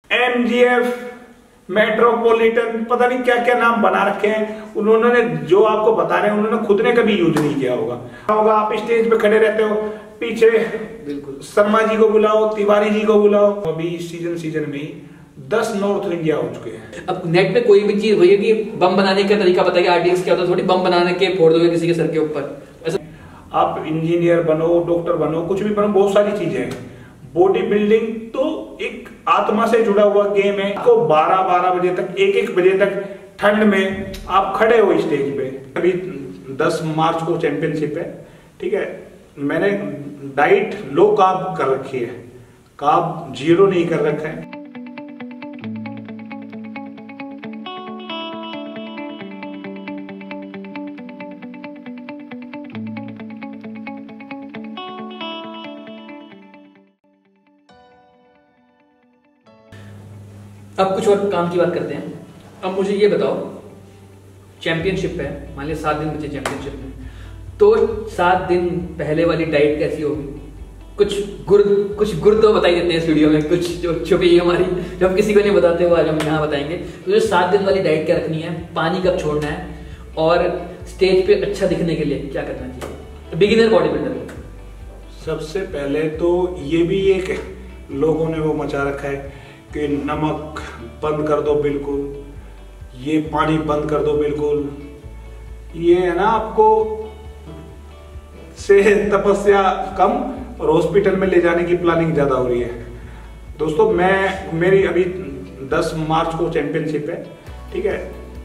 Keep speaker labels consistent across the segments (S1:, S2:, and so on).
S1: MGF, metropolitan, पता नहीं क्या क्या नाम बना रखे हैं उन्होंने। जो आपको बता रहे हैं उन्होंने खुद ने कभी यूज नहीं किया होगा। आप स्टेज पे खड़े रहते हो, पीछे बिल्कुल शर्मा जी को बुलाओ, तिवारी जी को बुलाओ। अभी सीजन में ही 10 नॉर्थ इंडिया हो चुके हैं।
S2: अब नेट पे कोई भी चीज वही है कि बम बनाने का तरीका बताइए, RDX क्या होता है, थोड़ी बम बनाने के फोड़ दोगे किसी के सर के ऊपर।
S1: आप इंजीनियर बनो, डॉक्टर बनो, कुछ भी बनो, बहुत सारी चीजें हैं। बॉडी बिल्डिंग तो एक आत्मा से जुड़ा हुआ गेम है। आपको 12 बजे तक, 1 बजे तक ठंड में आप खड़े हो स्टेज पे। अभी 10 मार्च को चैंपियनशिप है, ठीक है। मैंने डाइट लो कार्ब कर रखी है, कार्ब 0 नहीं कर रखा है।
S2: अब कुछ और काम की बात करते हैं। अब मुझे ये बताओ, चैंपियनशिप है, मान लिया 7 दिन बचे चैंपियनशिप में, तो 7 दिन पहले वाली डाइट कैसी होगी? कुछ गुर तो बताई देते हैं इस वीडियो में, कुछ जो छुपी है हमारी, जो हम किसी को नहीं बताते वो आज हम यहाँ बताएंगे। तो जो 7 दिन वाली डाइट क्या रखनी है, पानी कब छोड़ना है, और स्टेज पे अच्छा दिखने के लिए क्या करना चाहिए बिगिनर बॉडी बिल्डर?
S1: सबसे पहले तो ये भी एक लोगों ने वो मचा रखा है कि नमक बंद कर दो बिल्कुल, ये पानी बंद कर दो बिल्कुल। ये है ना, आपको सेहत तपस्या कम और हॉस्पिटल में ले जाने की प्लानिंग ज्यादा हो रही है। दोस्तों मेरी अभी 10 मार्च को चैंपियनशिप है, ठीक है।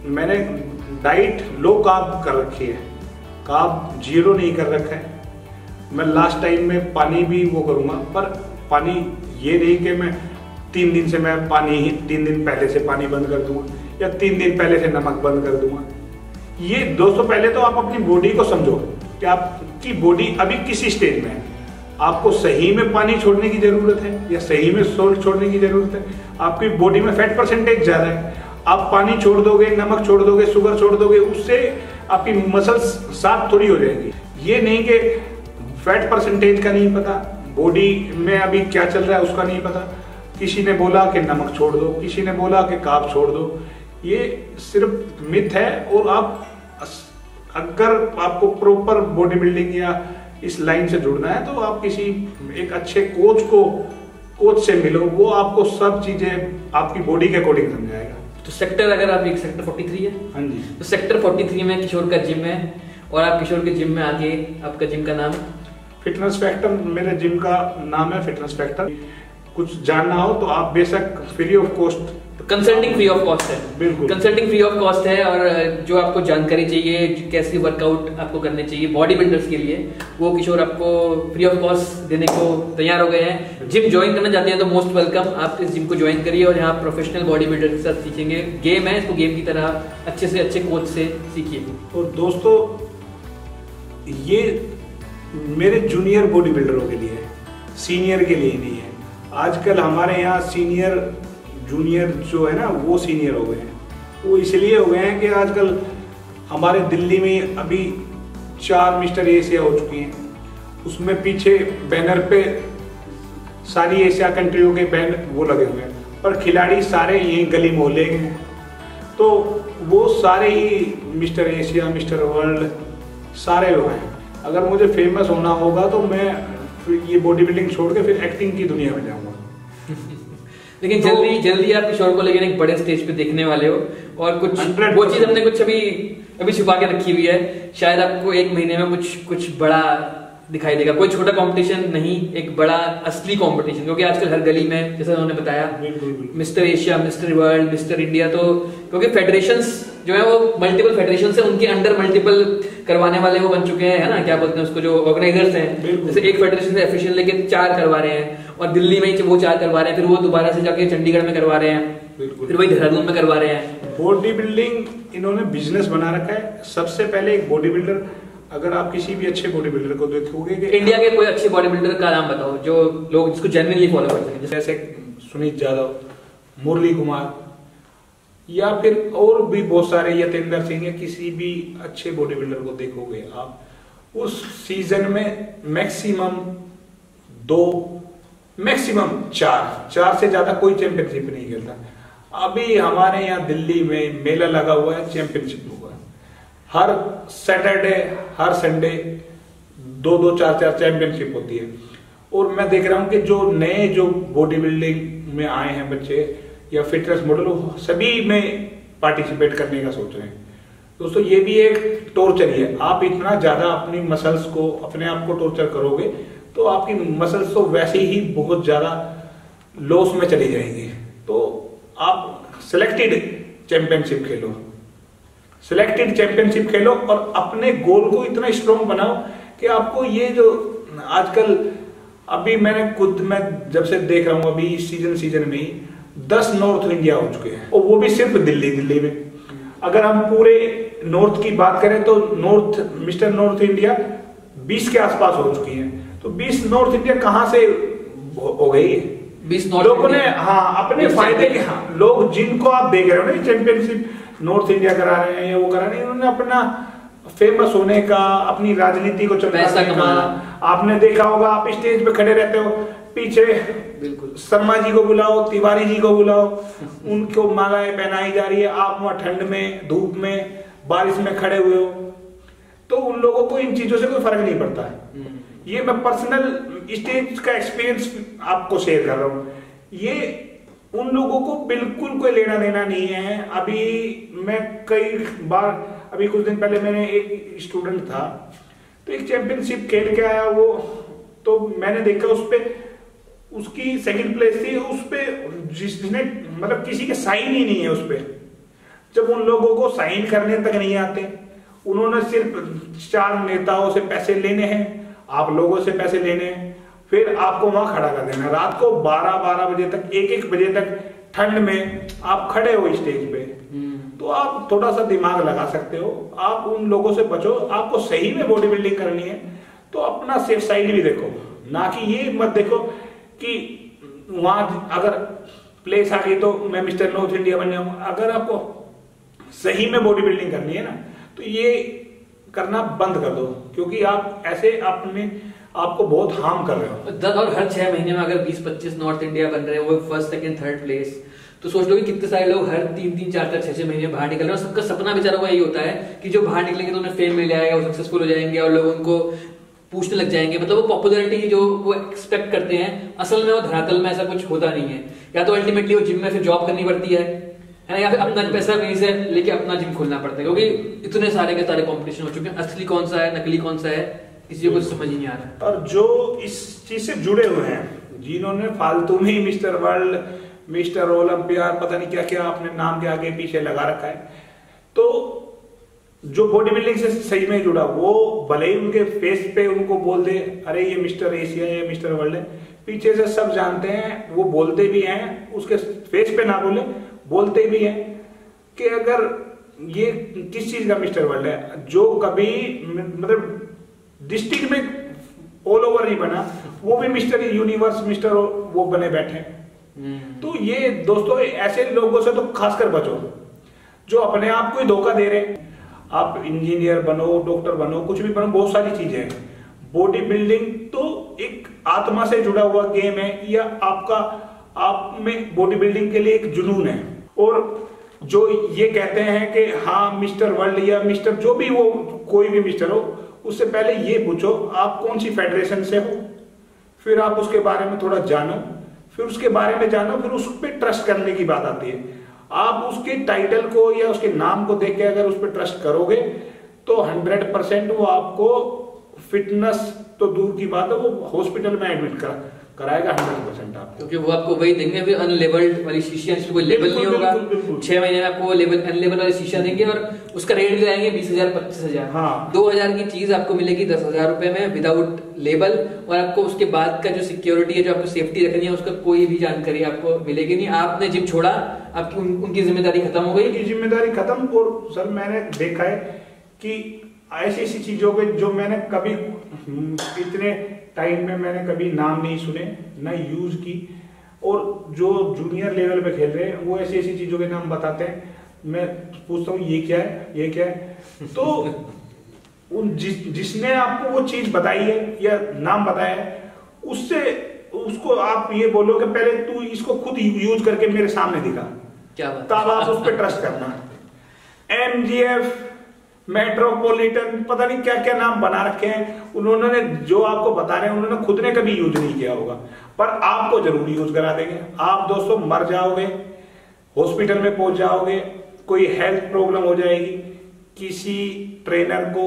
S1: मैंने डाइट लो कार्ब कर रखी है, कार्ब 0 नहीं कर रखा है। मैं लास्ट टाइम में पानी भी वो करूंगा, पर पानी ये नहीं कि मैं 3 दिन से मैं पानी ही 3 दिन पहले से पानी बंद कर दूंगा या 3 दिन पहले से नमक बंद कर दूंगा। ये दोस्तों पहले तो आप अपनी बॉडी को समझो कि आपकी बॉडी अभी किस स्टेज में है। आपको सही में पानी छोड़ने की जरूरत है या सही में सोल्ट छोड़ने की जरूरत है? आपकी बॉडी में फैट परसेंटेज ज्यादा है, आप पानी छोड़ दोगे, नमक छोड़ दोगे, शुगर छोड़ दोगे, उससे आपकी मसल्स साफ थोड़ी हो जाएगी। ये नहीं कि फैट परसेंटेज का नहीं पता, बॉडी में अभी क्या चल रहा है उसका नहीं पता। किसी ने बोला कि नमक छोड़ दो, किसी ने बोला कि कार्ब छोड़ दो। ये सिर्फ मिथ है। और आप अगर आपको प्रॉपर बॉडी बिल्डिंग या इस लाइन से जुड़ना है तो आप किसी एक अच्छे कोच से मिलो, वो आपको सब चीजें आपकी बॉडी के अकॉर्डिंग समझाएगा।
S2: तो सेक्टर, अगर आप एक सेक्टर 43 है,
S1: हाँ जी,
S2: तो सेक्टर 43 में किशोर का जिम है, और आप किशोर के जिम में आके, आपका जिम का नाम
S1: फिटनेस फैक्टर, मेरे जिम का नाम है फिटनेस फैक्टर। कुछ जानना हो तो आप बेशक free of cost,
S2: consulting free of cost है,
S1: बिल्कुल
S2: कंसल्टिंग फ्री ऑफ कॉस्ट है। और जो आपको जानकारी चाहिए, कैसी वर्कआउट आपको करने चाहिए बॉडी बिल्डर्स के लिए, वो किशोर आपको फ्री ऑफ कॉस्ट देने को तैयार हो गए हैं। जिम ज्वाइन करना चाहते हैं तो मोस्ट वेलकम, आप इस जिम को ज्वाइन करिए और यहाँ प्रोफेशनल बॉडी बिल्डर के साथ सीखेंगे। गेम है, इसको गेम की तरह अच्छे से अच्छे कोच से सीखिए।
S1: और दोस्तों ये मेरे जूनियर बॉडी बिल्डरों के लिए है, सीनियर के लिए नहीं है। आजकल हमारे यहाँ सीनियर जूनियर जो है ना, वो सीनियर हो गए हैं। वो इसलिए हो गए हैं कि आजकल हमारे दिल्ली में अभी 4 मिस्टर एशिया हो चुकी हैं। उसमें पीछे बैनर पे सारी एशिया कंट्रियों के बैनर वो लगे हुए हैं, पर खिलाड़ी सारे यही गली मोहल्ले के हैं। तो वो सारे ही मिस्टर एशिया, मिस्टर वर्ल्ड सारे वो हैं। अगर मुझे फेमस होना होगा तो मैं ये बॉडी बिल्डिंग छोड़ के फिर एक्टिंग की दुनिया में जाऊंगा।
S2: लेकिन तो जल्दी आप किशोर को लेकिन एक बड़े स्टेज पे देखने वाले हो, और कुछ वो चीज हमने कुछ अभी छुपा के रखी हुई है। शायद आपको 1 महीने में कुछ बड़ा दिखाई देगा। कोई छोटा कंपटीशन नहीं, एक बड़ा असली कंपटीशन, क्योंकि आजकल हर गली में, जैसे उन्होंने बताया, mister Asia, mister world, mister India, तो क्योंकि फेडरेशंस जो है वो मल्टीपल फेडरेशन है, उनके अंडर मल्टीपल करवाने वाले वो बन चुके हैं, है ना, क्या बोलते हैं उसको, जो ऑर्गेनाइजर्स हैं। जैसे एक फेडरेशन से एफिशिएंट लेके 4 करवा रहे हैं, और दिल्ली में वो 4 करवा रहे हैं, फिर वो दोबारा से जाके चंडीगढ़ में करवा रहे हैं, फिर वही देहरादून में करवा रहे हैं।
S1: बॉडी बिल्डिंग इन्होंने बिजनेस बना रखा है। सबसे पहले एक बॉडी बिल्डर, अगर आप किसी भी अच्छे बॉडी बिल्डर को देखोगे कि
S2: इंडिया के कोई अच्छे बॉडी बिल्डर का नाम बताओ जो लोग इसको जेन्युइनली फॉलो कर सकें,
S1: जैसे सुनीत यादव, मुरली कुमार, या फिर और भी बहुत सारे, यतेंद्र सिंह, या किसी भी अच्छे बॉडी बिल्डर को देखोगे आप, उस सीजन में मैक्सिमम 2 मैक्सिमम 4 से ज्यादा कोई चैंपियनशिप नहीं खेलता। अभी हमारे यहाँ दिल्ली में मेला लगा हुआ है, चैंपियनशिप हुआ है हर सैटरडे हर संडे 2-2 4-4 चैंपियनशिप होती है। और मैं देख रहा हूँ कि जो नए जो बॉडी बिल्डिंग में आए हैं बच्चे या फिटनेस मॉडल सभी में पार्टिसिपेट करने का सोच रहे हैं। दोस्तों ये भी एक टॉर्चर ही है। आप इतना ज्यादा अपनी मसल्स को अपने आप को टॉर्चर करोगे तो आपकी मसल्स तो वैसे ही बहुत ज्यादा लॉस में चली जाएंगी। तो आप सिलेक्टेड चैंपियनशिप खेलो, सिलेक्टेड चैंपियनशिप खेलो और अपने गोल को इतना स्ट्रॉन्ग बनाओ कि आपको ये जो आजकल अभी मैं जब से देख रहा हूं अभी सीजन में ही 10 नॉर्थ इंडिया हो चुके हैं और वो भी सिर्फ दिल्ली में। अगर हम पूरे नॉर्थ की बात करें तो मिस्टर नॉर्थ इंडिया 20 के आसपास हो चुकी है। तो 20 नॉर्थ इंडिया कहां से हो गई है?
S2: 20
S1: लोगों ने अपने फायदे के लोग जिनको आप देख रहे हो ना चैंपियनशिप नॉर्थ इंडिया करा रहे हैं या वो करा रहे हैं, उन्होंने अपना फेमस होने का, अपनी राजनीति को चमकाने का, आपने देखा होगा आप स्टेज पे खड़े रहते हो पीछे
S2: बिल्कुल
S1: शर्मा जी को बुलाओ, तिवारी जी को बुलाओ, उनको मालाएं पहनाई जा रही है, आप वहां ठंड में धूप में बारिश में खड़े हुए हो। तो उन लोगों को इन चीजों से कोई फर्क नहीं पड़ता है। ये मैं पर्सनल स्टेज का एक्सपीरियंस आपको शेयर कर रहा हूं। ये उन लोगों को बिल्कुल कोई लेना देना नहीं है। अभी मैं कई बार अभी कुछ दिन पहले मैंने एक स्टूडेंट था तो एक चैंपियनशिप खेल के आया वो, तो मैंने देखा उस पे उसकी सेकंड प्लेस थी, उस पे जिसने मतलब किसी के साइन ही नहीं है उस पे। जब उन लोगों को साइन करने तक नहीं आते, उन्होंने सिर्फ 4 नेताओं से पैसे लेने हैं, आप लोगों से पैसे लेने हैं, फिर आपको वहां खड़ा कर देना। रात को 12-12 बजे तक 1-1 बजे तक ठंड में आप खड़े हो स्टेज पे। तो आप थोड़ा सा दिमाग लगा सकते हो, आप उन लोगों से बचो। आपको सही में बॉडी बिल्डिंग करनी है तो अपना सेफ साइड भी देखो, ना कि ये मत देखो कि वहां अगर प्लेस आ गई तो मैं मिस्टर नॉर्थ इंडिया बन जाऊंगा। अगर आपको सही में बॉडी बिल्डिंग करनी है ना तो ये करना बंद कर दो, क्योंकि आप ऐसे अपने आपको बहुत हार्म कर रहे हो।
S2: और हर 6 महीने में अगर 20-25 नॉर्थ इंडिया बन रहे हैं, वो फर्स्ट सेकंड थर्ड प्लेस, तो सोच लो कि कितने सारे लोग हर 3-3, 4-4, 6-6 महीने बाहर निकल रहे हैं। और सबका सपना बेचारा वो यही होता है कि जो बाहर निकलेंगे तो उन्हें फेम मिल जाएगा, वो सक्सेसफुल हो जाएंगे और लोग उनको पूछने लग जाएंगे। मतलब वो पॉपुलैरिटी जो वो एक्सपेक्ट करते हैं, असल में वो धरातल में ऐसा कुछ होता नहीं है। या तो अल्टीमेटली वो जिम में फिर जॉब करनी पड़ती है ना, या फिर अपना पैसा कहीं से लेके अपना जिम खोलना पड़ता है, क्योंकि इतने सारे के सारे कॉम्पिटिशन हो चुके हैं। असली कौन सा है, नकली कौन सा है, किसी को समझ ही नहीं आ रहा।
S1: और जो इस चीज से जुड़े हुए हैं, जिन्होंने फालतू में मिस्टर वर्ल्ड, मिस्टर ओलंपिया, पता नहीं क्या क्या अपने नाम के आगे पीछे लगा रखा है, तो जो बॉडी बिल्डिंग से सही में जुड़ा वो भले ही उनके फेस पे उनको बोल दे अरे ये मिस्टर एशिया या मिस्टर वर्ल्ड है, पीछे से सब जानते हैं, वो बोलते भी हैं, उसके फेस पे ना बोलते भी हैं कि अगर ये किस चीज का मिस्टर वर्ल्ड है, जो कभी मतलब डिस्ट्रिक्ट में ऑल ओवर नहीं बना, वो भी मिस्टर यूनिवर्स मिस्टर वो बने बैठे। तो ये दोस्तों ऐसे लोगों से तो खासकर बचो जो अपने आप को ही धोखा दे रहे हैं। आप इंजीनियर बनो, डॉक्टर बनो, कुछ भी बनो, बहुत सारी चीजें हैं। बॉडी बिल्डिंग तो एक आत्मा से जुड़ा हुआ गेम है, या आपका आप में बॉडी बिल्डिंग के लिए एक जुनून है। और जो ये कहते हैं कि हाँ मिस्टर वर्ल्ड या मिस्टर जो भी वो कोई भी मिस्टर हो, उससे पहले ये पूछो आप कौन सी फेडरेशन से हो, फिर आप उसके बारे में थोड़ा जानो, फिर उसके बारे में जानो, फिर उस पर ट्रस्ट करने की बात आती है। आप उसके टाइटल को या उसके नाम को देख के अगर उस पर ट्रस्ट करोगे तो 100% वो आपको फिटनेस तो दूर की बात है, वो हॉस्पिटल में एडमिट कराएगा 100% आपको,
S2: क्योंकि वो आपको वही देंगे फिर अनलेबल्ड वाली शीशियां, जिसमें कोई लेवल नहीं होगा। 6 महीने में आपको लेवल अनलेबल वाली शीशियां देंगे और उसका रेट लगाएंगे 20,000 25,000।
S1: हाँ।
S2: 2,000 की चीज आपको मिलेगी 10,000 रुपए में विदाउट लेबल, और आपको उसके बाद का जो सिक्योरिटी है, जो आपको सेफ्टी रखनी है, उसका कोई भी जानकारी आपको मिलेगी नहीं। आपने जिम छोड़ा, आपकी उनकी जिम्मेदारी खत्म हो गई,
S1: उनकी जिम्मेदारी खत्म। और सर मैंने देखा है कि ऐसी चीजों पे जो मैंने कभी इतने टाइम में मैंने कभी नाम नहीं सुने ना यूज की, और जो जूनियर लेवल पे खेल रहे हैं वो ऐसी चीजों के नाम बताते हैं। मैं पूछता हूँ ये क्या है, ये क्या है, तो उन जिसने आपको वो चीज बताई है या नाम बताया है, उससे उसको आप ये बोलो कि पहले तू इसको खुद यूज करके मेरे सामने दिखा,
S2: क्या बात,
S1: तब आप उस पर ट्रस्ट करना। MGF, मेट्रोपॉलिटन, पता नहीं क्या क्या नाम बना रखे हैं उन्होंने, जो आपको बता रहे हैं उन्होंने खुद ने कभी यूज नहीं किया होगा, पर आपको जरूर यूज करा देंगे। आप दोस्तों मर जाओगे, हॉस्पिटल में पहुंच जाओगे, कोई हेल्थ प्रॉब्लम हो जाएगी, किसी ट्रेनर को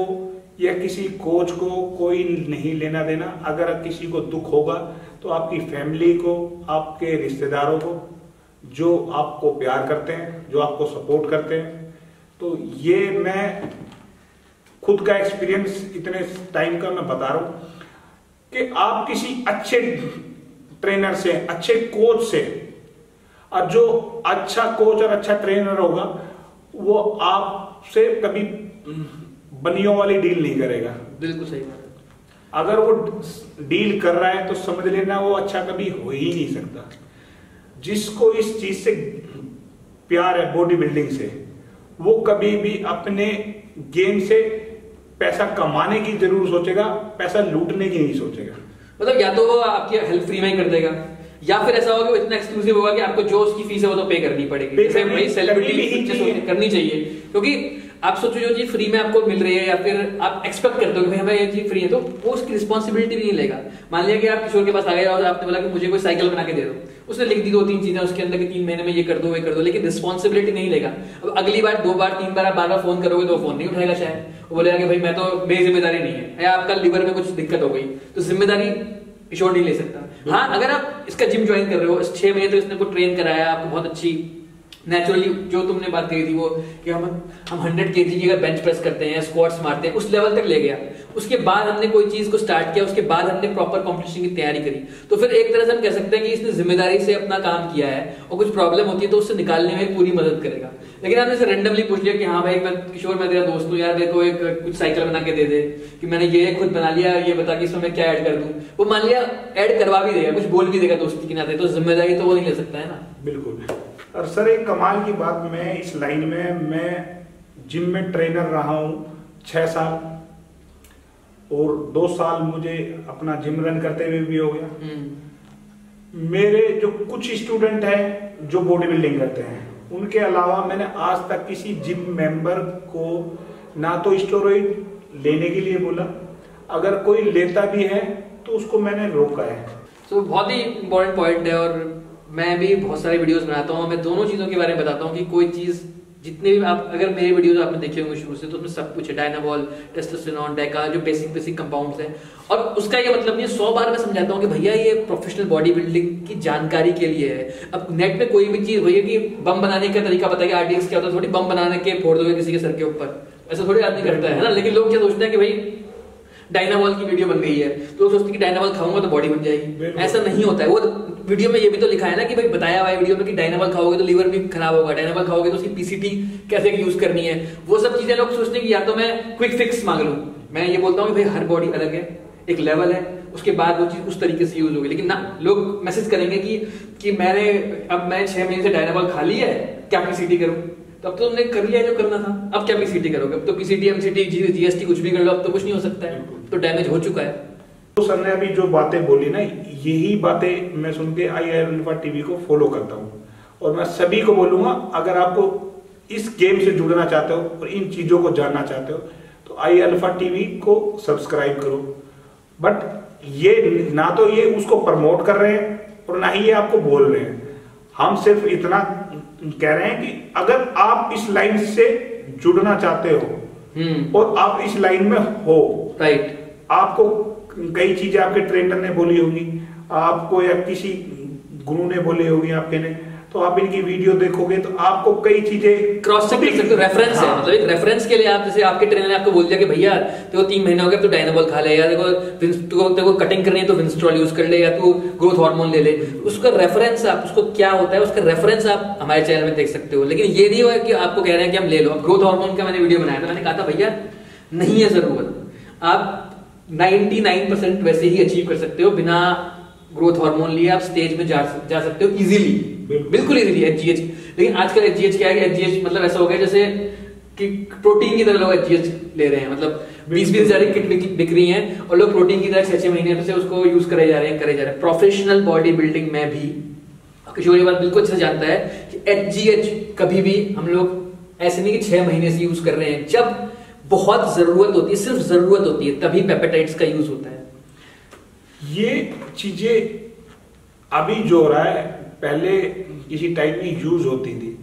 S1: या किसी कोच को कोई नहीं लेना देना। अगर किसी को दुख होगा तो आपकी फैमिली को, आपके रिश्तेदारों को, जो आपको प्यार करते हैं, जो आपको सपोर्ट करते हैं। तो ये मैं खुद का एक्सपीरियंस इतने टाइम का मैं बता रहा हूं कि आप किसी अच्छे ट्रेनर से, अच्छे कोच से, और जो अच्छा कोच और अच्छा ट्रेनर होगा वो आपसे कभी बनियों वाली डील नहीं करेगा।
S2: बिल्कुल सही बात है।
S1: अगर वो डील कर रहा है तो समझ लेना वो अच्छा कभी हो ही नहीं सकता। जिसको इस चीज से प्यार है, बॉडी बिल्डिंग से, वो कभी भी अपने गेम से पैसा कमाने की जरूर सोचेगा, पैसा लूटने की नहीं सोचेगा।
S2: मतलब या तो वो आपकी हेल्प फ्री में ही कर देगा, या फिर ऐसा होगा वो इतना एक्सक्लूसिव होगा कि आपको जो उसकी फीस है वो तो पे करनी पड़ेगी। वही सेलिब्रिटी करनी चाहिए, क्योंकि आप सोचो जो चीज फ्री में आपको मिल रही है या फिर आप एक्सपेक्ट करते हो कि भाई हमें ये चीज फ्री है, तो वो उसकी रिस्पॉन्सिबिलिटी भी नहीं लेगा। मान लिया कि आप किशोर के पास आ गए और आपने बोला कि मुझे कोई साइकिल बना के दे दो, उसने लिख दी 2-3 चीजें उसके अंदर कि 3 महीने में ये कर दो, लेकिन रिस्पॉन्सिबिलिटी नहीं लेगा। अब अगली बार 2 बार 3 बार आप बार फोन करोगे तो फोन नहीं उठाएगा, शायद वो बोलेगा कि भाई मैं तो, मेरी जिम्मेदारी नहीं है, या आपका लिवर में कुछ दिक्कत हो गई तो जिम्मेदारी किशोर नहीं ले सकता। हाँ, अगर आप इसका जिम ज्वाइन कर रहे हो, 6 महीने तो इसने को ट्रेन कराया, आपको बहुत अच्छी नेचुरली जो तुमने बात कही थी वो कि हम 100 kg की अगर बेंच प्रेस करते हैं, स्क्वाट्स मारते हैं, उस लेवल तक ले गया। उसके बाद हमने कोई चीज को स्टार्ट किया, उसके बाद हमने प्रॉपर कंपटीशन की तैयारी करी, तो फिर एक तरह से हम कह सकते हैं कि इसने जिम्मेदारी से अपना काम किया है, और कुछ प्रॉब्लम होती है तो उससे निकालने में पूरी मदद करेगा। लेकिन आपने रेंडमली पूछ लिया कि हाँ भाई किशोर मैं तेरा दोस्त हूँ यार, मेरे को एक कुछ साइकिल बना के दे दे, कि मैंने ये खुद बना लिया, ये बता कि इसमें मैं क्या ऐड कर दूं। वो मान लिया ऐड करवा भी देगा, कुछ बोल भी देगा दोस्ती के नाते, तो जिम्मेदारी तो वो नहीं ले सकता है ना।
S1: बिल्कुल। और सर एक कमाल की बात, मैं इस लाइन में, मैं जिम में ट्रेनर रहा हूँ 6 साल, और 2 साल मुझे अपना जिम रन करते हुए भी हो गया। मेरे जो कुछ स्टूडेंट हैं जो बॉडी बिल्डिंग करते हैं, उनके अलावा मैंने आज तक किसी जिम मेंबर को ना तो स्टेरॉइड लेने के लिए बोला, अगर कोई लेता भी है तो उसको मैंने रोका है।
S2: तो बहुत ही इंपॉर्टेंट पॉइंट है, और मैं भी बहुत सारे वीडियोस बनाता हूँ, मैं दोनों चीजों के बारे में बताता हूँ कि कोई चीज, जितने भी आप अगर मेरे वीडियोस आपने देखे होंगे शुरू से, तो उसमें सब कुछ है, डायनाबॉल, टेस्टोस्टेरोन, डेका, जो बेसिक कंपाउंड्स हैं। और उसका ये मतलब नहीं है, 100 बार मैं समझाता हूँ कि भैया ये प्रोफेशनल बॉडी बिल्डिंग की जानकारी के लिए है। अब नेट में कोई भी चीज, भैया कि बम बनाने का तरीका बताइए, RDX क्या होता है, थोड़ी बम बनाने के फोड़ दोगे किसी के सर के ऊपर, ऐसा थोड़ी आदमी करता है ना। लेकिन लोग क्या सोचते हैं कि भाई डायनाबॉल की वीडियो बन गई है तो लोग सोचते हैं कि डायनाबॉल खाऊंगा तो बॉडी बन जाएगी, ऐसा नहीं होता है। वो वीडियो में ये भी तो लिखा है ना कि भाई बताया हुआ है वीडियो में कि डायनाबॉल खाओगे तो लीवर भी खराब होगा, डायनाबॉल खाओगे तो उसकी PCT कैसे यूज करनी है, वो सब चीजें लोग सोचते हैं कि या तो मैं क्विक फिक्स मांग लूं। मैं ये बोलता हूँ कि भाई हर बॉडी अलग है, एक लेवल है, उसके बाद वो चीज उस तरीके से यूज होगी। लेकिन ना, लोग मैसेज करेंगे कि मैं 6 महीने से डायनाबॉल खा ली है, क्या PCT करूं? तब तो तुमने कर लिया जो करना था, अब क्या PCT करोगे? अब तो PCT MCT GST कुछ भी कर लो, अब तो कुछ नहीं हो सकता है, तो डैमेज हो चुका है।
S1: तो सर ने अभी जो बातें बोली ना, यही बातें मैं सुन के iAlpha TV को फॉलो करता हूँ, और मैं सभी को बोलूंगा अगर आपको इस गेम से जुड़ना चाहते हो और इन चीजों को जानना चाहते हो तो iAlpha TV को सब्सक्राइब करो। बट ये ना तो ये उसको प्रमोट कर रहे हैं और ना ही ये आपको बोल रहे हैं, हम सिर्फ इतना कह रहे हैं कि अगर आप इस लाइन से जुड़ना चाहते हो और आप इस लाइन में हो,
S2: राइट,
S1: आपको कई चीजें आपके ट्रेनर ने बोली होगी, आपको या किसी गुरु ने बोली होगी आपके ने, तो आप इनकी वीडियो देखोगे तो आपको कई चीजें
S2: क्रॉस चेक कर सकते हो, रेफरेंस है। मतलब एक रेफरेंस के लिए आप, जैसे आपके ट्रेनर ने आपको बोल दिया कि भैया देखो 3 महीने हो गए तो डायनाबॉल खा ले, या देखो कटिंग करनी है तो विंस्ट्रॉल यूज कर ले, या तू ग्रोथ हार्मोन ले ले, उसका रेफरेंस आप, उसको क्या होता है उसका रेफरेंस आप हमारे चैनल में देख सकते हो। लेकिन ये नहीं होगा कि आपको कह रहे हैं कि हम ले लो। ग्रोथ हार्मोन का मैंने वीडियो बनाया था, मैंने कहा था भैया नहीं है जरूरत, आप 99% वैसे ही अचीव कर सकते हो बिना ग्रोथ हार्मोन लिए, आप स्टेज में जा सकते हो इजीली, बिल्कुल इजीली HGH। लेकिन आजकल HGH क्या है कि HGH मतलब ऐसा हो गया जैसे कि प्रोटीन की तरह लोग एचजीएच ले रहे हैं, मतलब 20-20 हजार की किट बिक रही है और लोग प्रोटीन की तरह 6-6 महीने से उसको यूज करे जा रहे हैं। प्रोफेशनल बॉडी बिल्डिंग में भी किशोर ये बात बिल्कुल अच्छे से जानता है कि एचजीएच कभी भी हम लोग ऐसे नहीं कि 6 महीने से यूज कर रहे हैं, जब बहुत जरूरत होती है, सिर्फ जरूरत होती है, तभी पेपेटाइड्स का यूज होता है।
S1: ये चीजें अभी जो हो रहा है, पहले किसी टाइप की यूज होती थी,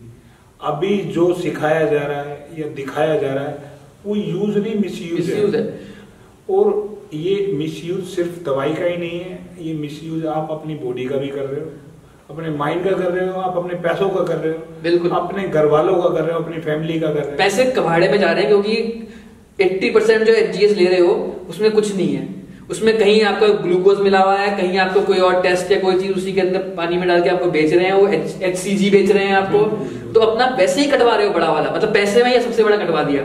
S1: अभी जो सिखाया जा रहा है या दिखाया जा रहा है वो यूज नहीं, मिसयूज है। और ये मिसयूज सिर्फ दवाई का ही नहीं है, ये मिसयूज आप अपनी बॉडी का भी कर रहे हो, अपने माइंड का कर रहे हो, आप अपने पैसों का कर रहे हो,
S2: बिल्कुल
S1: अपने घर वालों का कर रहे हो, अपनी फैमिली का कर रहे हो।
S2: पैसे कबाड़े में जा रहे हैं, क्योंकि 80% जो एचजीएच ले रहे हो उसमें कुछ नहीं है, उसमें कहीं आपका ग्लूकोज मिला हुआ है, कहीं आपको कोई और टेस्ट या कोई चीज उसी के अंदर पानी में डाल के आपको बेच रहे हैं, वो HCG बेच रहे हैं आपको, तो अपना पैसे ही कटवा रहे हो बड़ा वाला, मतलब पैसे में ये सबसे बड़ा कटवा दिया।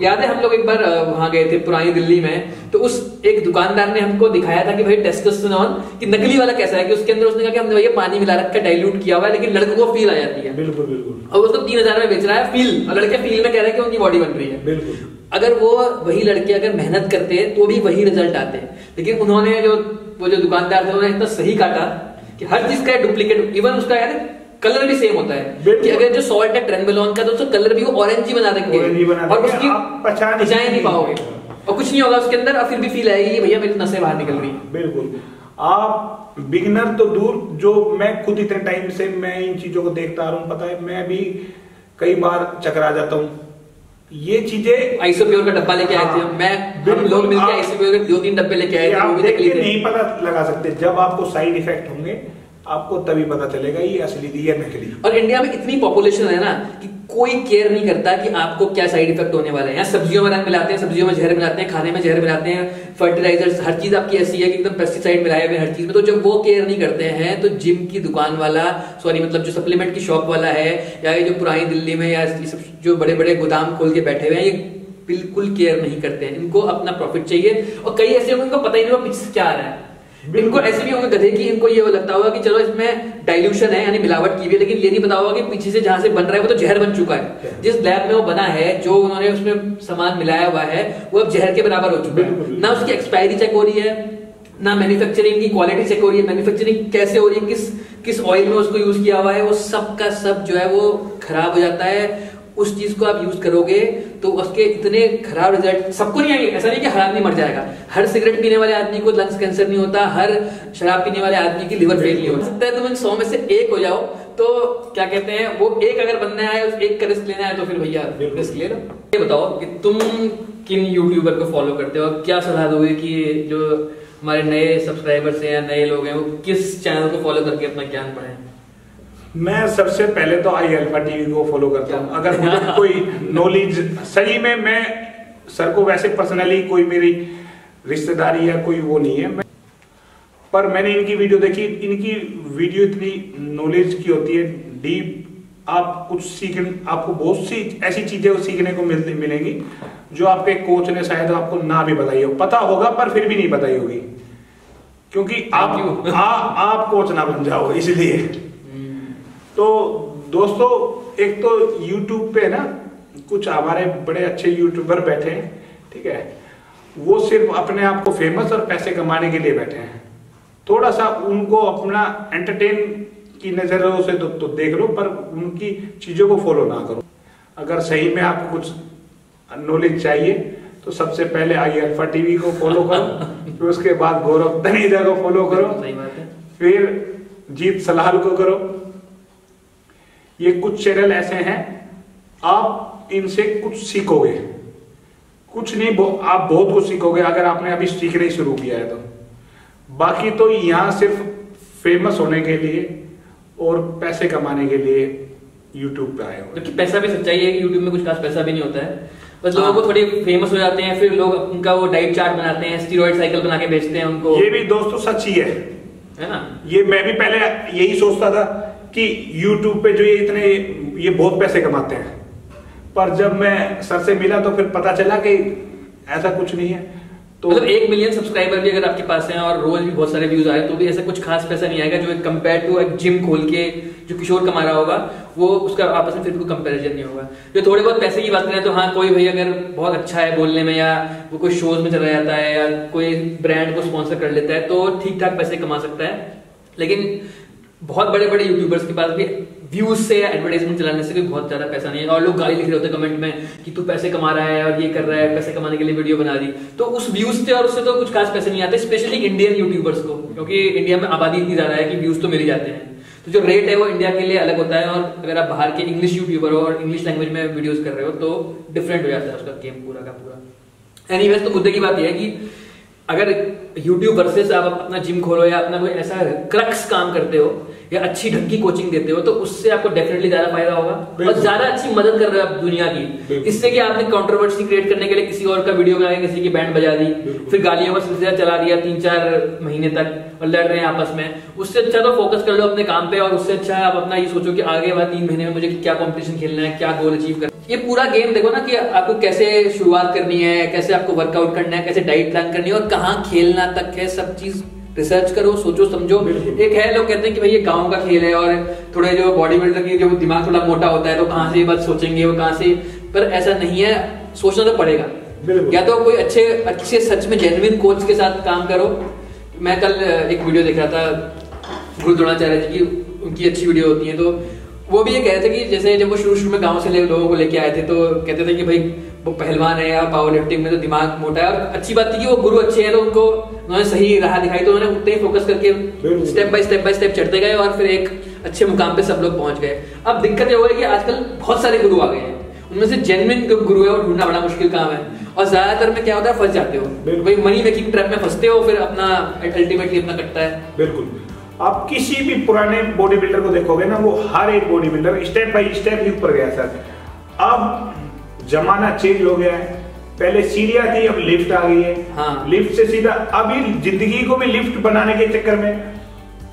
S2: याद है हम लोग एक बार वहां गए थे पुरानी दिल्ली में, तो उस एक दुकानदार ने हमको दिखाया था कि भाई टेस्टोस्टेरोन कि नकली वाला कैसा है, कि उसके अंदर उसने कहा कि हमने भैया पानी मिला रखा, डाइल्यूट किया हुआ है, लेकिन लड़कों को फील आ जाती है।
S1: बिल्कुल बिल्कुल।
S2: और उसको 3000 में बेच रहा है फील, और लड़के फील में कह रहे हैं कि उनकी बॉडी बन रही है।
S1: बिल्कुल।
S2: अगर वो वही लड़के अगर मेहनत करते तो भी वही रिजल्ट आते हैं, लेकिन उन्होंने वो जो दुकानदार थे उन्होंने इतना सही काटा कि हर चीज का डुप्लीकेट, इवन उसका यार कलर भी सेम होता है, कि अगर जो सॉल्ट है ट्रेनबेलॉन का तो उसका कलर भी वो ऑरेंज ही बना देंगे और उसकी पहचान नहीं पाओगे और कुछ नहीं होगा उसके अंदर, और फिर भी फील आएगी भैया मेरी नसें बाहर निकल रही है।
S1: बिल्कुल। आप बिगिनर तो दूर, जो मैं खुद इतने टाइम से मैं इन चीजों को देखता आ रहा हूँ, पता है मैं भी कई बार चकरा जाता हूँ। ये चीजें
S2: आइसोप्योर का डब्बा लेके आए थे हम लोग मिलकर आइसोप्योर के 2-3 डब्बे लेके आए थे, वो भी तकलीफ
S1: नहीं पता लगा सकते, जब आपको साइड इफेक्ट होंगे आपको तभी पता चलेगा ये असली थी या नकली।
S2: और इंडिया में इतनी पॉपुलेशन है ना कि कोई केयर नहीं करता कि आपको क्या साइड इफेक्ट होने वाले हैं। यहाँ सब्जियों में रंग मिलाते हैं, सब्जियों में जहर मिलाते हैं, खाने में जहर मिलाते हैं, फर्टिलाइजर्स, हर चीज आपकी ऐसी है कि एकदम पेस्टिसाइड मिलाए हुए हर चीज में। तो जब वो केयर नहीं करते हैं तो जिम की दुकान वाला, सॉरी मतलब जो सप्लीमेंट की शॉप वाला है, या ये जो पुरानी दिल्ली में या जो बड़े बड़े गोदाम खोल के बैठे हुए हैं, ये बिल्कुल केयर नहीं करते हैं। इनको अपना प्रॉफिट चाहिए, और कई ऐसे होंगे इनको पता ही नहीं वो पीछे क्या आ रहा है। इनको ऐसे भी होंगे गधे की, इनको ये लगता होगा कि चलो इसमें डाइल्यूशन है यानी मिलावट की हुई है, लेकिन ये नहीं पता होगा कि पीछे से जहां से बन रहा है वो तो जहर बन चुका है। जिस लैब में वो बना है, जो उन्होंने उसमें सामान मिलाया हुआ है, वो अब जहर के बराबर हो चुका है। ना उसकी एक्सपायरी चेक हो रही है, ना मैन्युफैक्चरिंग की क्वालिटी चेक हो रही है, मैन्युफैक्चरिंग कैसे हो रही है, किस ऑयल में उसको यूज किया हुआ है, वो सब का सब जो है वो खराब हो जाता है। उस चीज को आप यूज करोगे तो उसके इतने खराब रिजल्ट सबको नहीं आएंगे। ऐसा नहीं कि हर आदमी मर जाएगा, हर सिगरेट पीने वाले आदमी को लंग्स कैंसर नहीं होता, हर शराब पीने वाले आदमी की लिवर फेल नहीं हो सकता है। तुम 100 में से 1 हो जाओ तो क्या कहते हैं, वो एक अगर बनना है, उस एक का रिस्क लेना है तो फिर भैया रिस्क ले लो। ये बताओ कि तुम किन यूट्यूबर को फॉलो करते हो, क्या सलाह दोगे कि जो हमारे नए सब्सक्राइबर्स हैं या नए लोग हैं वो किस चैनल को फॉलो करके अपना ज्ञान बढ़ाएं?
S1: मैं सबसे पहले तो आई अल्फा टीवी को फॉलो करता हूँ। अगर मुझे कोई नॉलेज सही में, मैं सर को वैसे पर्सनली कोई मेरी रिश्तेदारी या कोई वो नहीं है, पर मैंने इनकी वीडियो देखी, इनकी वीडियो इतनी नॉलेज की होती है, डीप। आप कुछ आपको बहुत सी ऐसी चीजें सीखने को मिलेंगी जो आपके कोच ने शायद आपको ना भी बताई हो, पता होगा पर फिर भी नहीं बताई होगी, क्योंकि आप कोच ना बन जाओ इसलिए। तो दोस्तों, एक तो YouTube पे ना कुछ हमारे बड़े अच्छे यूट्यूबर बैठे हैं, ठीक है, वो सिर्फ अपने आप को फेमस और पैसे कमाने के लिए बैठे हैं। थोड़ा सा उनको अपना एंटरटेन की नजरों से तो देख लो, पर उनकी चीजों को फॉलो ना करो। अगर सही में आपको कुछ नॉलेज चाहिए तो सबसे पहले आई अल्फा टीवी को फॉलो करो, फिर उसके बाद गौरव धनेजा को फॉलो करो, फिर जीत सलाल को करो। ये कुछ चैनल ऐसे हैं, आप इनसे कुछ सीखोगे, कुछ नहीं आप बहुत कुछ सीखोगे अगर आपने अभी सीखना ही शुरू किया है तो। बाकी तो यहाँ सिर्फ फेमस होने के लिए और पैसे कमाने के लिए यूट्यूब पे आए हो।
S2: क्योंकि पैसा भी सच्चाई है कि यूट्यूब में कुछ खास पैसा भी नहीं होता है, बस लोगों को थोड़े फेमस हो जाते हैं, फिर लोग उनका वो डाइट चार्ट बनाते हैं, स्टीरॉइड साइकिल बना के बेचते हैं उनको।
S1: ये भी दोस्तों सच ही है
S2: ना। ये
S1: मैं भी पहले यही सोचता था कि YouTube पे जो ये बहुत पैसे कमाते हैं, पर जब मैं सर से मिला तो फिर पता चला कि ऐसा कुछ नहीं है।
S2: तो मतलब 1 मिलियन सब्सक्राइबर भी अगर आपके पास हैं और रोज भी बहुत सारे व्यूज आए तो भी ऐसा कुछ खास पैसा नहीं आएगा जो कंपेयर टू एक जिम खोल के जो किशोर कमा रहा होगा, वो उसका आपस में फिर कोई कंपैरिजन नहीं होगा। जो थोड़े बहुत पैसे की बात करें तो हाँ, कोई भाई अगर बहुत अच्छा है बोलने में या वो कोई शोज में चला जाता है या कोई ब्रांड को स्पॉन्सर कर लेता है तो ठीक ठाक पैसे कमा सकता है। लेकिन बहुत बड़े बड़े यूट्यूबर्स के पास भी व्यूज से या एडवर्टाइजमेंट चलाने से कोई बहुत ज्यादा पैसा नहीं है, और लोग गाली लिख रहे होते हैं कमेंट में कि तू पैसे कमा रहा है और ये कर रहा है, पैसे कमाने के लिए वीडियो बना दी। तो उस व्यूज से और उससे तो कुछ खास पैसे नहीं आते, स्पेशली इंडियन यूट्यूबर्स को, क्योंकि इंडिया में आबादी इतनी ज्यादा है कि व्यूज तो मिल ही जाते हैं। तो जो रेट है वो इंडिया के लिए अलग होता है, और अगर आप बाहर के इंग्लिश यूट्यूबर हो और इंग्लिश लैंग्वेज में वीडियोस कर रहे हो तो डिफरेंट हो जाता है उसका गेम पूरा का पूरा। एनीवेज, तो मुद्दे की बात यह है कि अगर यूट्यूब वर्सेस आप अपना जिम खोलो या अपना कोई ऐसा क्रक्स काम करते हो या अच्छी ढंग की कोचिंग देते हो तो उससे आपको डेफिनेटली ज्यादा फायदा होगा और ज्यादा अच्छी मदद कर रहे हो आप दुनिया की। इससे कि आपने कंट्रोवर्सी क्रिएट करने के लिए किसी और का वीडियो बना के किसी की बैंड बजा दी, फिर गालियों का सिलसिला चला दिया 3-4 महीने तक और लड़ रहे हैं आपस में, उससे अच्छा तो फोकस कर लो अपने काम पे, और उससे अच्छा आप अपना ये सोचो कि आगे बाद 3 महीने में मुझे क्या कॉम्पिटिशन खेलना है, क्या गोल अचीव करना है। ये पूरा गेम देखो ना कि आपको कैसे शुरुआत करनी है, कैसे आपको वर्कआउट करना है, कैसे डाइट प्लान करनी है और कहाँ खेलना तक है, सब चीज रिसर्च करो, सोचो समझो। एक है लोग कहते हैं कि भाई ये गांव का खेल है और थोड़े जो बॉडी बिल्डर की जो दिमाग थोड़ा मोटा होता है तो कहाँ से ये बात सोचेंगे, वो कहाँ से, पर ऐसा नहीं है, सोचना तो पड़ेगा। या तो कोई अच्छे सच में जेन्युइन कोच के साथ काम करो। मैं कल एक वीडियो देख रहा था गुरु द्रोणाचार्य जी की, उनकी अच्छी वीडियो होती है, तो वो भी ये कह रहे थे कि जैसे जब वो शुरू में गांव से लोगों को लेके आए थे तो कहते थे कि भाई वो पहलवान है या पावर लिफ्टिंग में तो दिमाग मोटा है, और अच्छी बात थी कि वो गुरु अच्छे हैं तो उनको उन्होंने सही राह दिखाई, तो उन्होंने उतने ही फोकस करके स्टेप बाय स्टेप चढ़ते गए और फिर एक अच्छे मुकाम पे सब लोग पहुंच गए। अब दिक्कत ये हो गई कि आजकल बहुत सारे गुरु आ गए हैं, उनमें से जेन्युइन गुरु है वो ढूंढना बड़ा मुश्किल काम है, और ज्यादातर में क्या होता है फंस जाते हो, भाई मनी मेकिंग ट्रैप में फंसते हो, फिर अपना अल्टीमेटली अपना कटता है।
S1: बिल्कुल, आप किसी भी पुराने बॉडी बिल्डर को देखोगे ना, वो हर एक body builder step by step ही ऊपर गया सर। अब जमाना चेंज हो गया है, पहले सीढ़ियां थी अब लिफ्ट आ गई है। हाँ। लिफ्ट से सीधा अभी जिंदगी को भी लिफ्ट बनाने के चक्कर में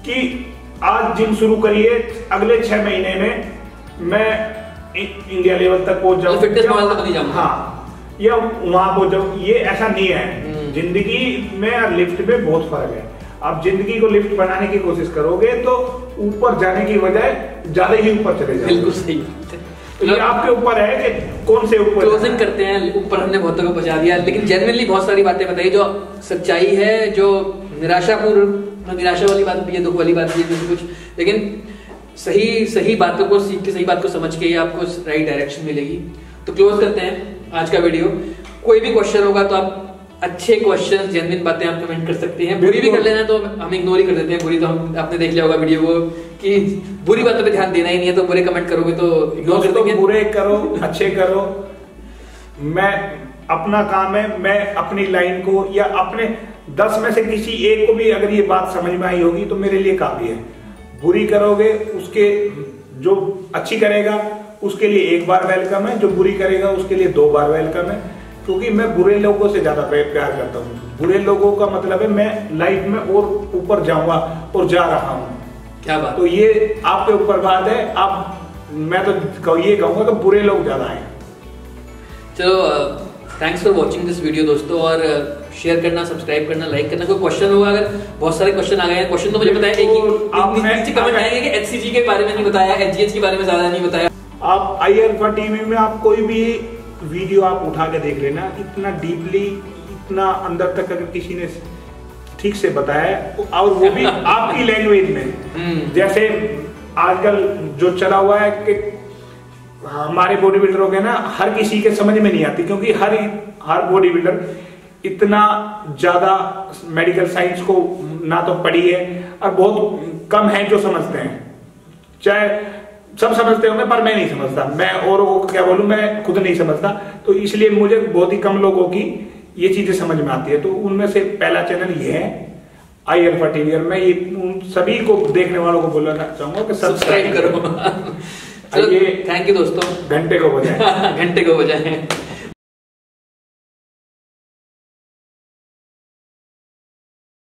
S1: कि आज जिम शुरू करिए, अगले 6 महीने में मैं इंडिया लेवल तक पहुंच जाऊं,
S2: फिटनेस मॉडल तक नहीं जाऊंगा,
S1: हाँ, या वहां पहुंच जाऊं। ये ऐसा नहीं है, जिंदगी में और लिफ्ट में बहुत फर्क है। आप जिंदगी को लिफ्ट बनाने की कोशिश करोगे तो ऊपर जाने की बजाय ज्यादा ही ऊपर चले जाओगे।
S2: बिल्कुल सही।
S1: तो ये आपके ऊपर है कि कौन से ऊपर
S2: क्लोजिंग करते हैं। ऊपर हमने बहुतों को पहुंचा दिया, लेकिन जेन्युइनली बहुत सारी बातें बताई जो सच्चाई है, जो निराशा वाली बात भी है, दुख वाली बात भी है कुछ, लेकिन सही बातों को सीख के, सही बात को समझ के आपको राइट डायरेक्शन मिलेगी। तो क्लोज करते हैं आज का वीडियो। कोई भी क्वेश्चन होगा तो आप अच्छे क्वेश्चन, जेन्युइन बातें आप कमेंट कर सकते हैं। बुरी भी कर लेना तो हम इग्नोर ही कर देते हैं, बुरी तो हम, आपने देख लिया होगा वीडियो को कि बुरी बातों पे ध्यान देना ही नहीं है, तो बुरे कमेंट करोगे तो इग्नोर कर देंगे।
S1: बुरे करो, अच्छे करो, मैं अपना काम है, मैं अपनी लाइन को या अपने 10 में से किसी एक को भी अगर ये बात समझ में आई होगी तो मेरे लिए काफी है। बुरी करोगे, उसके जो अच्छी करेगा उसके लिए 1 बार वेलकम है, जो बुरी करेगा उसके लिए 2 बार वेलकम है, क्योंकि मैं बुरे लोगों से ज्यादा प्यार करता हूँ। बुरे लोगों का मतलब है मैं लाइफ में और ऊपर जाऊंगा और जा रहा हूँ।
S2: क्या बात।
S1: तो ये आपके ऊपर बात है। आप, मैं तो ये कहूंगा कि बुरे लोग ज्यादा हैं।
S2: चलो, thanks for watching this video दोस्तों, और शेयर करना, सब्सक्राइब करना, लाइक करना। कोई क्वेश्चन होगा, अगर बहुत सारे क्वेश्चन आ गए हैं, क्वेश्चन तो मुझे बताया नीचे कमेंट आएंगे कि HCG के बारे में नहीं बताया, HGH के बारे में ज्यादा नहीं बताया।
S1: आप iAlpha TV में आप कोई भी वीडियो आप उठा के देख लेना, इतना डीपली, इतना अंदर तक अगर किसी ने ठीक से बताया और वो भी आपकी लैंग्वेज में। जैसे आजकल जो चला हुआ है कि हमारे बॉडी बिल्डरों के ना हर किसी के समझ में नहीं आती, क्योंकि हर बॉडी बिल्डर इतना ज्यादा मेडिकल साइंस को ना तो पढ़ी है और बहुत कम है जो समझते हैं। चाहे सब समझते होंगे पर मैं नहीं समझता, मैं औरों को क्या बोलूं, मैं खुद नहीं समझता। तो इसलिए मुझे बहुत ही कम लोगों की ये चीजें समझ में आती है। तो उनमें से पहला चैनल ये है iAlpha TV, और मैं ये उन सभी को देखने वालों को बोलना चाहूंगा कि सब्सक्राइब करो।
S2: चलो, थैंक यू दोस्तों।
S1: घंटे को बजाएं।
S2: घंटे को बजाएं।